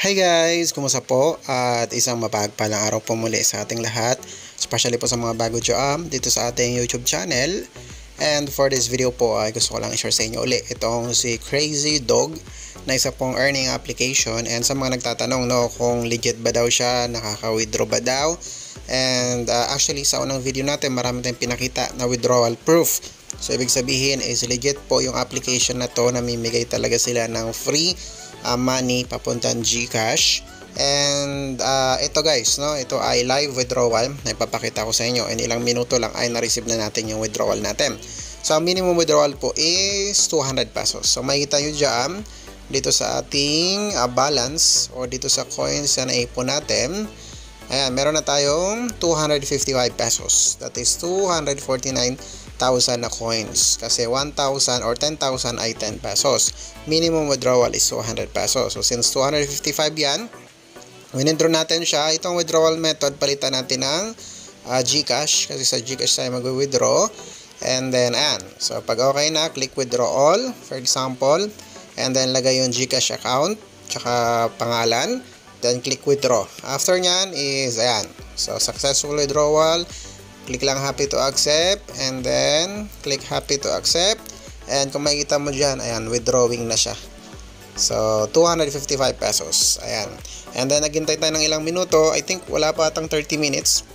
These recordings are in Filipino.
Hi guys! Kumusta po? At isang mapagpalang araw po muli sa ating lahat, especially po sa mga bago dyan dito sa ating YouTube channel. And for this video po ay gusto ko lang i-share sa inyo ulit itong si Crazy Dog na isa pong earning application. And sa mga nagtatanong kung legit ba daw siya, nakaka-withdraw ba daw. And actually sa unang video natin marami tayong pinakita na withdrawal proof. So ibig sabihin is legit po yung application na to, namimigay talaga sila ng free money papuntang GCash. And ito guys, ito ay live withdrawal na ipapakita ko sa inyo, and ilang minuto lang ay na-receive na natin yung withdrawal natin. So ang minimum withdrawal po is 200 pesos. So makikita nyo dyan dito sa ating balance o dito sa coins na naipon natin. Ayan, meron na tayong 255 pesos. That is 249,000 na coins. Kasi 1,000 or 10,000 ay 10 pesos. Minimum withdrawal is 200 pesos. So since 255 yan, win-draw natin siya. Itong withdrawal method, palitan natin ng GCash. Kasi sa GCash tayo mag-withdraw. And then, ayan. So pag okay na, click withdraw all, for example. And then lagay yung GCash account, tsaka pangalan. Then click withdraw. After nyan is, ayan. So successful withdrawal. Click lang happy to accept. And then click happy to accept. And kung makikita mo dyan, ayan, withdrawing na siya. So 255 pesos. Ayan. And then naghintay tayo ng ilang minuto. I think wala pa atang 30 minutes.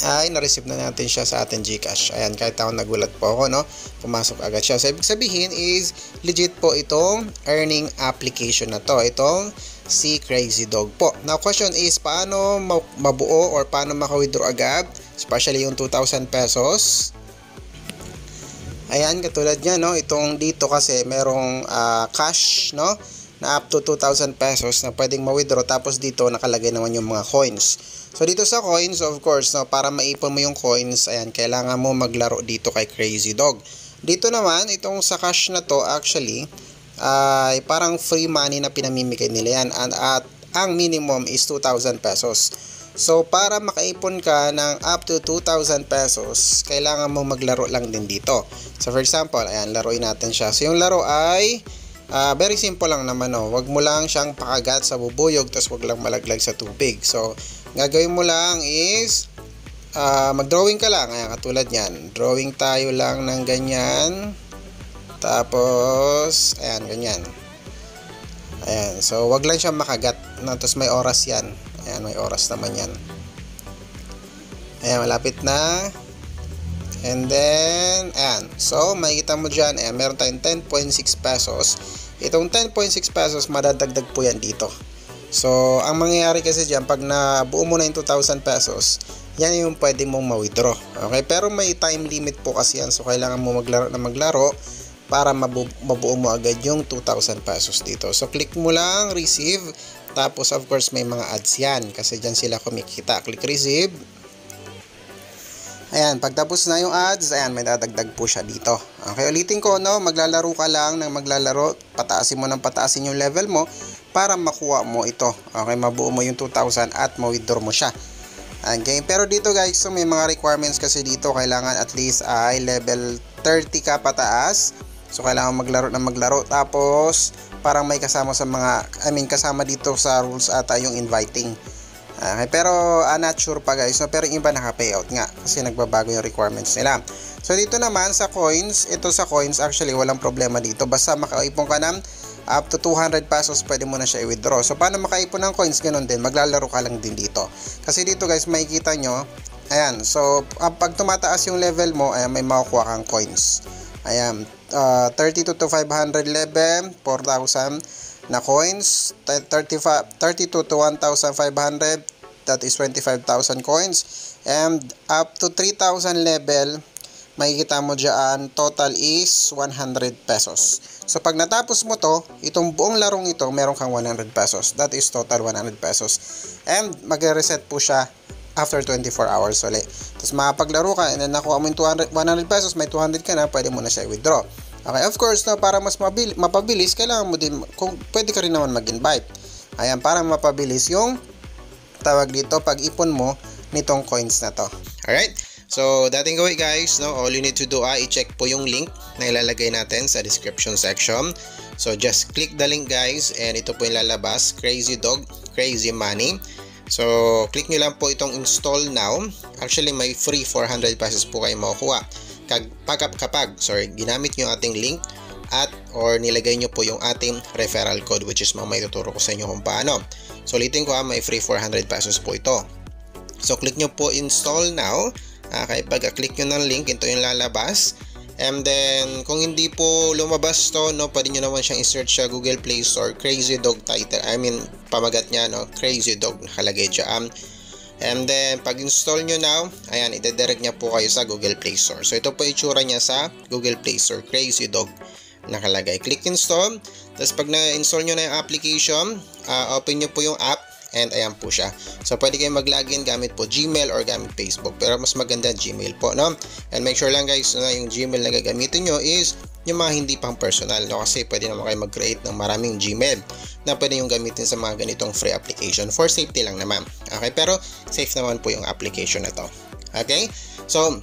Ay na-receive na natin siya sa ating GCash. Ayan, kahit ako nagulat po ako, pumasok agad siya. So ibig sabihin is legit po itong earning application na to. Itong si Crazy Dog po. Now question is, paano mabuo or paano maka-withdraw agad? Especially yung 2,000 pesos. Ayan, katulad niya, itong dito kasi merong cash, na up to 2,000 pesos na pwedeng ma-withdraw. Tapos dito nakalagay naman yung mga coins. So dito sa coins, of course, para maipon mo yung coins, ayan, kailangan mo maglaro dito kay Crazy Dog. Dito naman, itong sa cash na to, actually, ay parang free money na pinamimigay nila yan. At ang minimum is 2,000 pesos. So para makaipon ka ng up to 2,000 pesos, kailangan mo maglaro lang din dito. So for example, ayan, laruin natin siya. So yung laro ay very simple lang naman, Wag mo lang siyang pakagat sa bubuyog, tapos wag lang malaglag sa tubig. So gagawin mo lang is mag-drawing ka lang. Ayan, katulad yan. Drawing tayo lang ng ganyan. Tapos ayan, ganyan. Ayan, so wag lang siya makagat, tapos may oras yan. Ayan, may oras naman yan. Ayan, malapit na. And then, ayan. So, makikita mo dyan, ayan, meron tayong 10.6 pesos. Itong 10.6 pesos, madadagdag po yan dito. So, ang mangyayari kasi dyan, pag nabuo mo na yung 2,000 pesos, yan yung pwede mong ma-withdraw. Okay? Pero may time limit po kasi yan. So, kailangan mo maglaro para mabuo mo agad yung 2,000 pesos dito. So, click mo lang, receive. Tapos, of course, may mga ads yan. Kasi dyan sila kumikita. Click receive. Ayan, pagtapos na yung ads, ayan, may dadagdag po siya dito. Okay, ulitin ko, maglalaro ka lang ng maglalaro. Pataasin mo ng pataasin yung level mo para makuha mo ito. Okay, mabuo mo yung 2,000 at ma-withdraw mo siya. Okay, pero dito guys, so may mga requirements kasi dito. Kailangan at least ay level 30 ka pataas. So, kailangan maglaro na maglaro. Tapos, parang may kasama sa mga, kasama dito sa rules ata yung inviting. Okay, pero not sure pa guys. Pero yung iba naka-payout nga. Kasi nagbabago yung requirements nila. So, dito naman sa coins. Ito sa coins, actually, walang problema dito. Basta makaipon ka ng up to 200 pesos, pwede mo na siya i-withdraw. So, paano makaipon ng coins? Ganun din. Maglalaro ka lang din dito. Kasi dito guys, makikita nyo. Ayan. So, pag tumataas yung level mo, ayan, may makukuha kang coins. Ayan. 32 to 500 level, 4,000 na coins. 32 to 1,500, that is 25,000 coins. And up to 3,000 level, makikita mo dyan, total is 100 pesos. So pag natapos mo to, itong buong larong ito, meron kang 100 pesos. That is total 100 pesos. And magre-reset po siya after 24 hours ulit. Tapos makapaglaro ka, and then nakuha mo yung 100 pesos, may 200 ka na, pwede mo na siya i-withdraw. Okay, of course, para mas mapabilis, kailangan mo din, kung pwede ka rin naman mag-invite. Ayan, para mapabilis yung tawag dito, pag-ipon mo nitong coins na to. Alright? So, dating gawin guys, no, all you need to do ay i-check po yung link na ilalagay natin sa description section. So, just click the link guys and ito po yung lalabas, Crazy Dog, Crazy Money. So, click nyo lang po itong install now. Actually, may free 400 pesos po kayo makukuha. Kapag ginamit nyo ating link at or nilagay nyo po yung ating referral code, which is mamaya tuturo ko sa inyo kung paano. So, ulitin ko may free 400 pesos po ito. So, click nyo po install now. Okay, pagka-click nyo ng link, ito yung lalabas. And then, kung hindi po lumabas to, no, pwede nyo naman siyang i-search sa Google Play Store, Crazy Dog title. Pamagat niya, no, Crazy Dog, nakalagay dyan. And then, pag-install nyo now, ayan, ide-direct niya po kayo sa Google Play Store. So, ito po itsura niya sa Google Play Store, Crazy Dog, nakalagay. Click install. Tapos, pag na-install nyo na yung application, open nyo po yung app. And ayan po siya. So, pwede kayong mag-login gamit po Gmail or gamit Facebook. Pero mas maganda Gmail po, no? And make sure lang guys na yung Gmail na gagamitin nyo is yung mga hindi pang personal, no? Kasi pwede naman kayo mag-create ng maraming Gmail na pwede yung gamitin sa mga ganitong free application. For safety lang naman. Okay? Pero safe naman po yung application na to. Okay? So,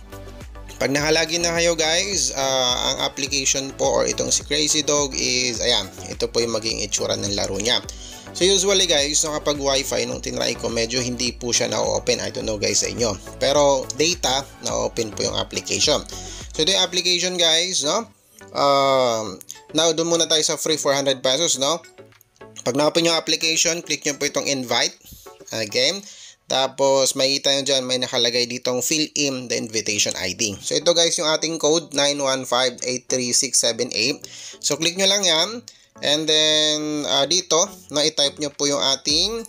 pag nakalagin na kayo guys, ang application po or itong si Crazy Dog is, ayan, ito po yung maging itsura ng laro niya. So usually guys, no, kapag wifi nung tinry ko, medyo hindi po siya na-open. I don't know guys sa inyo. Pero data, na-open po yung application. So ito yung application guys, no? Now, doon muna tayo sa free 400 pesos, no? Pag na-open yung application, click nyo po itong invite. Again. Tapos, makikita nyo dyan, may nakalagay ditong fill in the invitation ID. So ito guys, yung ating code, 915-83678. So click nyo lang yan. And then, dito, na-type nyo po yung ating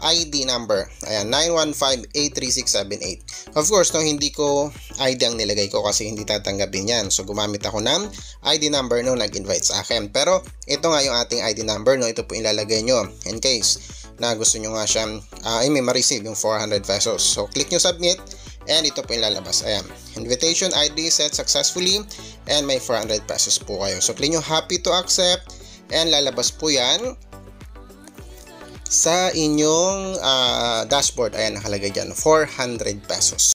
ID number. Ayan, 915-83678. Of course, no, hindi ko ID ang nilagay ko kasi hindi tatanggapin yan. So, gumamit ako ng ID number nung nag-invite sa akin. Pero, ito nga yung ating ID number, no, ito po ilalagay nyo in case na gusto nyo nga siyang, may ma-receive yung 400 pesos. So, click nyo submit. And ito po yung lalabas. Ayan. Invitation ID set successfully. And may 400 pesos po kayo. So, click nyo happy to accept. And lalabas po yan sa inyong dashboard. Ayan, nakalagay dyan. 400 pesos.